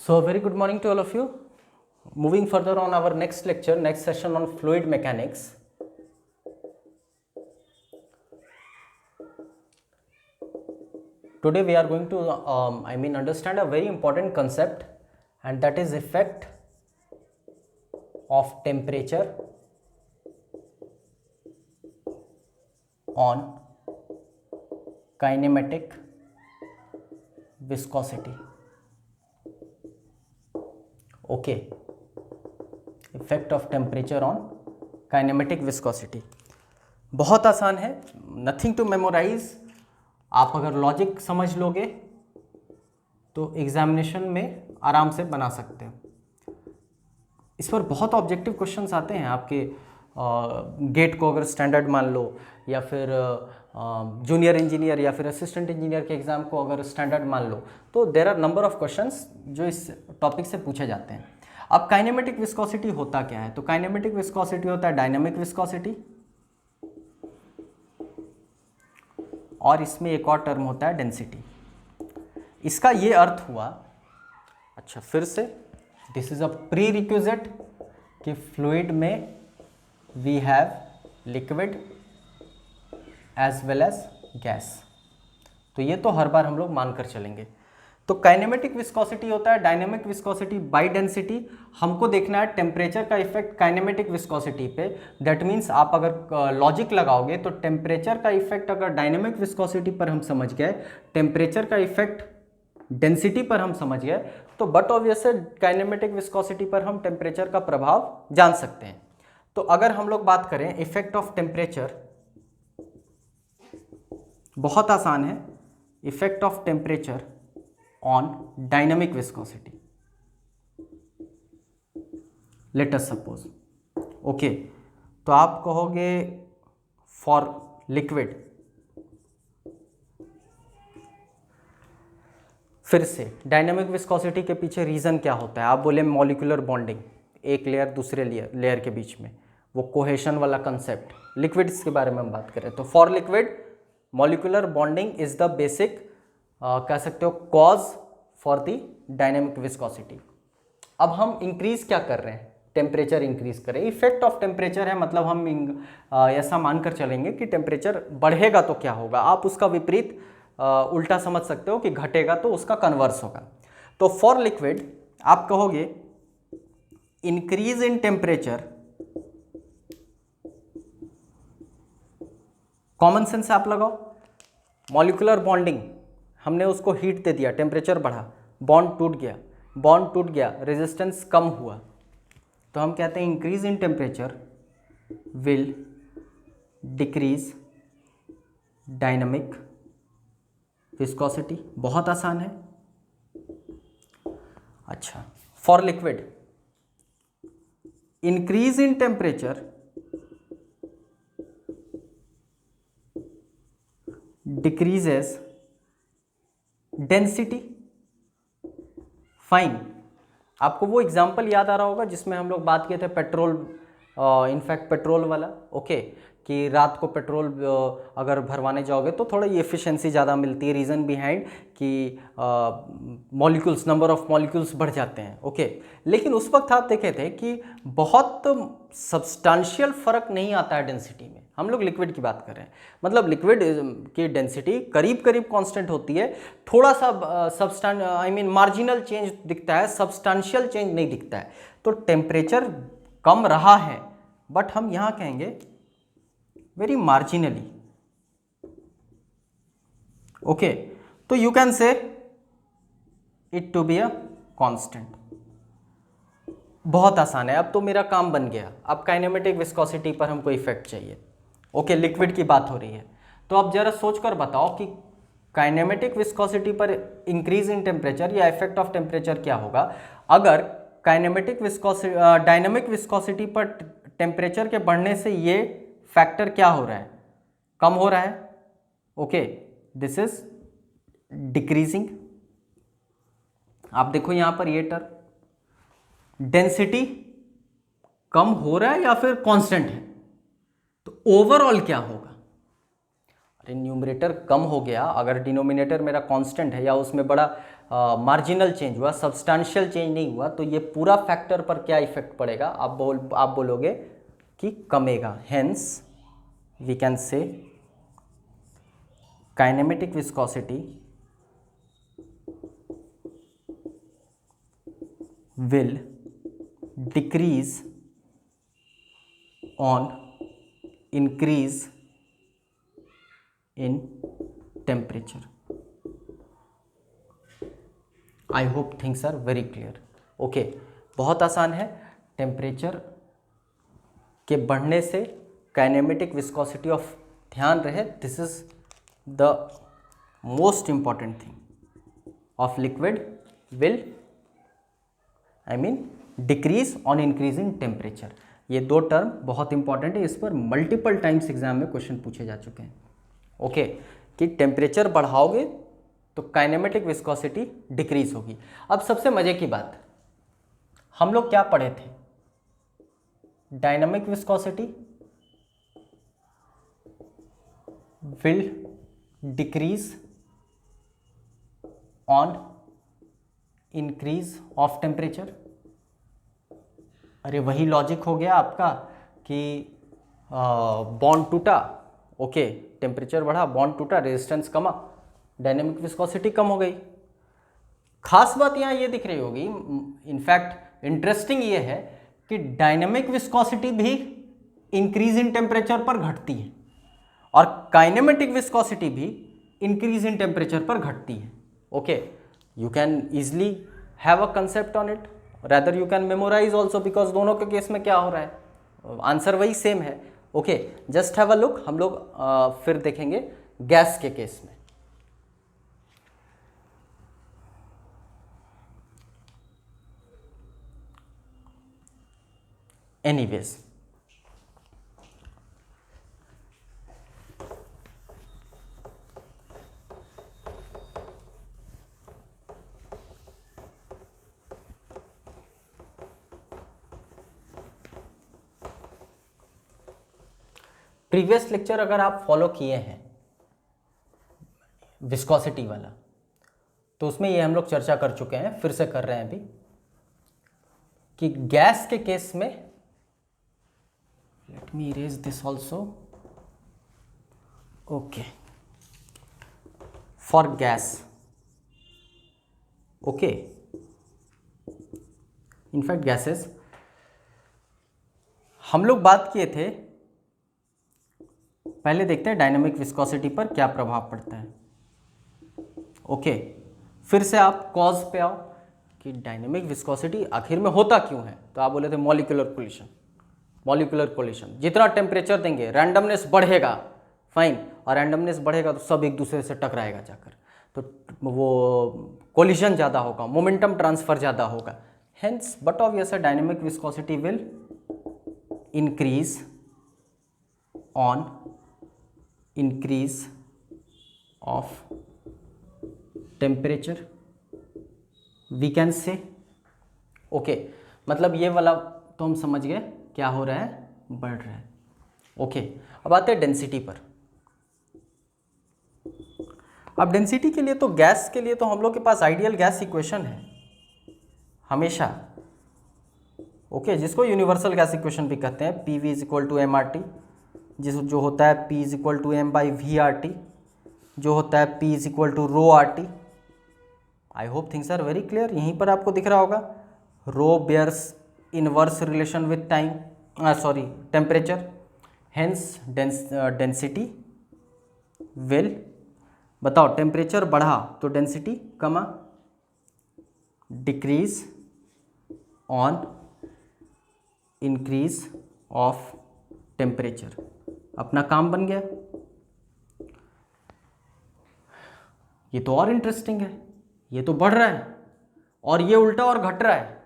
So, very good morning to all of you. Moving further on our next lecture, next session on fluid mechanics. Today we are going to understand a very important concept, and that is effect of temperature on kinematic viscosity. Okay, effect of temperature on kinematic viscosity. बहुत आसान है, nothing to memorise. आप अगर logic समझ लोगे तो examination में आराम से बना सकते हो. इस पर बहुत ऑब्जेक्टिव क्वेश्चंस आते हैं आपके. गेट को अगर स्टैंडर्ड मान लो, या फिर जूनियर इंजीनियर या फिर असिस्टेंट इंजीनियर के एग्जाम को अगर स्टैंडर्ड मान लो, तो there are number of questions जो इस टॉपिक से पूछे जाते हैं. अब काइनेमेटिक विस्कोसिटी होता क्या है? तो काइनेमेटिक विस्कोसिटी होता है डायनामिक विस्कोसिटी, और इसमें एक और टर्म होता है डेंसिटी. इसका ये अर्थ हुआ, अच्छा फिर से, this is a prerequisite कि फ्लूइड में we have liquid as well as gas. तो ये तो हर बार हम लोग मानकर चलेंगे. तो काइनेमेटिक विस्कोसिटी होता है डायनामिक विस्कोसिटी बाय डेंसिटी. हमको देखना है टेम्परेचर का इफेक्ट काइनेमेटिक विस्कोसिटी पे. दैट मीन्स आप अगर लॉजिक लगाओगे तो टेम्परेचर का इफेक्ट अगर डायनामिक विस्कोसिटी पर हम समझ गए, टेम्परेचर का इफेक्ट डेंसिटी पर हम समझ गए, तो बट ऑब्वियस है काइनेमेटिक विस्कोसिटी पर हम टेम्परेचर का प्रभाव जान सकते हैं. तो अगर हम लोग बात करें इफेक्ट ऑफ टेम्परेचर, बहुत आसान है. Effect of temperature on dynamic viscosity. Let us suppose, okay, तो आप कहोगे फॉर लिक्विड, फिर से डायनामिक विस्कोसिटी के पीछे रीजन क्या होता है? आप बोले मॉलिक्यूलर बॉन्डिंग, एक लेयर दूसरे लेयर के बीच में, वो कोहेशन वाला कंसेप्ट. लिक्विड्स के बारे में हम बात करें तो for liquid molecular bonding is the basic, कह सकते हो, cause for the dynamic viscosity. अब हम इंक्रीज क्या कर रहे हैं? टेम्परेचर इंक्रीज करें. इफेक्ट ऑफ टेम्परेचर है, मतलब हम ऐसा मानकर चलेंगे कि टेम्परेचर बढ़ेगा तो क्या होगा. आप उसका विपरीत उल्टा समझ सकते हो कि घटेगा तो उसका कन्वर्स होगा. तो फॉर लिक्विड आप कहोगे increase in temperature, common sense आप लगाओ. मॉलिक्यूलर बॉन्डिंग, हमने उसको हीट दे दिया, टेम्परेचर बढ़ा, बॉन्ड टूट गया, रेजिस्टेंस कम हुआ, तो हम कहते हैं increase in temperature will decrease dynamic viscosity. बहुत आसान है. अच्छा, for liquid increase in temperature decreases density. Fine. आपको वो एग्जाम्पल याद आ रहा होगा जिसमें हम लोग बात किए थे पेट्रोल, इनफैक्ट पेट्रोल वाला, ओके, कि रात को पेट्रोल अगर भरवाने जाओगे तो थोड़ा ये एफिशिएंसी ज़्यादा मिलती है. रीज़न बिहाइंड कि मॉलिक्यूल्स, नंबर ऑफ मॉलिक्यूल्स बढ़ जाते हैं, ओके. लेकिन उस वक्त आप देखे थे कि बहुत सब्सटेंशियल फ़र्क नहीं आता है डेंसिटी में. हम लोग लिक्विड की बात कर रहे हैं, मतलब लिक्विड की डेंसिटी करीब करीब कांस्टेंट होती है. थोड़ा सा मार्जिनल चेंज दिखता है, सब्सटेंशियल चेंज नहीं दिखता है. तो टेम्परेचर कम रहा है, बट हम यहाँ कहेंगे वेरी मार्जिनली, ओके. तो you can say it to be a constant. बहुत आसान है. अब तो मेरा काम बन गया. अब काइनेमेटिक विस्कोसिटी पर हमको इफेक्ट चाहिए, ओके. लिक्विड की बात हो रही है, तो अब जरा सोचकर बताओ कि काइनेमेटिक विस्कोसिटी पर इंक्रीज इन टेम्परेचर या इफेक्ट ऑफ टेम्परेचर क्या होगा अगर काइनेमेटिक विस्कोसिटी, डायनामिक विस्कोसिटी पर टेम्परेचर के बढ़ने से ये फैक्टर क्या हो रहा है? कम हो रहा है, ओके. This is decreasing. आप देखो यहां पर ये टर्म डेंसिटी कम हो रहा है या फिर कांस्टेंट है, तो ओवरऑल क्या होगा? न्यूमरेटर कम हो गया, अगर डिनोमिनेटर मेरा कांस्टेंट है या उसमें बड़ा मार्जिनल चेंज हुआ, सब्सटेंशियल चेंज नहीं हुआ, तो ये पूरा फैक्टर पर क्या इफेक्ट पड़ेगा, आप बोलोगे कि कमेगा। Hence we can say kinematic viscosity will decrease on increase in temperature. I hope things are very clear. Okay, बहुत आसान है। टेम्परेचर के बढ़ने से काइनेमेटिक विस्कोसिटी ऑफ, ध्यान रहे, this is the most important thing of liquid will decrease on increase in temperature. ये दो टर्म बहुत इंपॉर्टेंट है, इस पर मल्टीपल टाइम्स एग्जाम में क्वेश्चन पूछे जा चुके हैं। ओके, कि टेम्परेचर बढ़ाओगे तो काइनेमेटिक विस्कोसिटी डिक्रीज होगी। अब सबसे मजे की बात, हम लोग क्या पढ़े थे, dynamic viscosity will decrease on increase of temperature. अरे वही लॉजिक हो गया आपका कि बॉन्ड टूटा, ओके, टेम्परेचर बढ़ा, बॉन्ड टूटा, रेजिस्टेंस कमा, डायनेमिक विस्कोसिटी कम हो गई। खास बात यहाँ ये दिख रही होगी, इनफैक्ट इंटरेस्टिंग ये है कि डायनेमिक विस्कोसिटी भी इंक्रीज इन टेम्परेचर पर घटती है और काइनेमेटिक विस्कोसिटी भी इंक्रीज इन टेम्परेचर पर घटती है। Okay, you can easily have a concept on it, rather you can memorize also, because दोनों के केस में क्या हो रहा है, आंसर वही सेम है। Okay, just have a look. हम लोग फिर देखेंगे गैस के केस में। एनीवेज, प्रीवियस लेक्चर अगर आप फॉलो किए हैं विस्कोसिटी वाला, तो उसमें ये हम लोग चर्चा कर चुके हैं, फिर से कर रहे हैं अभी, कि गैस के केस में, let me erase this also, okay, for gas, okay, in fact gases, हम लोग बात किए थे, पहले देखते हैं डायनामिक विस्कोसिटी पर क्या प्रभाव पड़ता है। ओके, फिर से आप कॉज पे आओ कि डायनामिक विस्कोसिटी आखिर में होता क्यों है, तो आप बोले थे मॉलिक्यूलर कोलिशन। मॉलिक्यूलर कोलिशन, जितना टेम्परेचर देंगे रैंडमनेस बढ़ेगा, फाइन, और रैंडमनेस बढ़ेगा तो सब एक दूसरे से टकराएगा जाकर, तो वो कोलिशन ज़्यादा होगा, मोमेंटम ट्रांसफर ज़्यादा होगा। Hence but obvious dynamic viscosity will increase on increase of temperature, we can say, okay, मतलब ये वाला तो हम समझ गए क्या हो रहा है, बढ़ रहा है। ओके, अब आते हैं डेंसिटी पर। अब डेंसिटी के लिए तो, गैस के लिए तो हम लोग के पास आइडियल गैस इक्वेशन है हमेशा, ओके, जिसको यूनिवर्सल गैस इक्वेशन भी कहते हैं, P V is equal to M R T, जो होता है P is equal to M by V R T, जो होता है P is equal to rho R T. I hope things are very clear. यहीं पर आपको दिख रहा होगा, rho bears inverse relation with time, sorry temperature, hence density will, बताओ टेम्परेचर बढ़ा तो डेंसिटी कमा, decrease on increase of temperature. अपना काम बन गया। ये तो और इंटरेस्टिंग है, ये तो बढ़ रहा है और ये उल्टा और घट रहा है,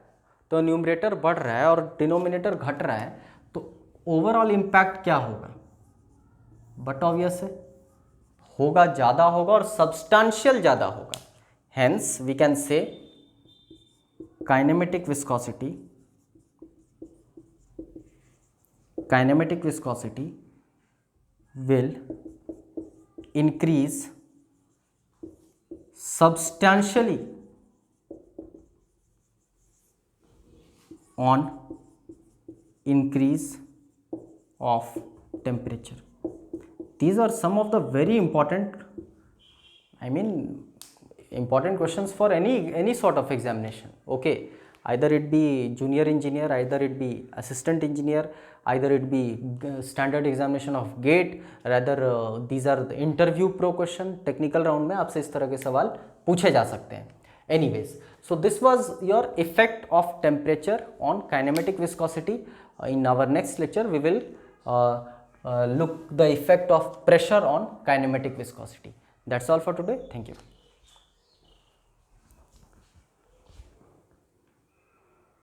तो न्यूमरेटर बढ़ रहा है और डिनोमिनेटर घट रहा है, तो ओवरऑल इम्पैक्ट क्या होगा, बट ऑब्वियस है होगा, ज़्यादा होगा और सब्सटेंशियल ज़्यादा होगा। Hence we can say kinematic viscosity will increase substantially on increase of temperature. These are some of the very important, important questions for any sort of examination. Okay, either it be junior engineer, either it be assistant engineer, either it be standard examination of GATE, rather these are the interview pro question. Technical round में आपसे इस तरह के सवाल पूछे जा सकते हैं. Anyways, so this was your effect of temperature on kinematic viscosity. In our next lecture we will look the effect of pressure on kinematic viscosity. That's all for today. Thank you.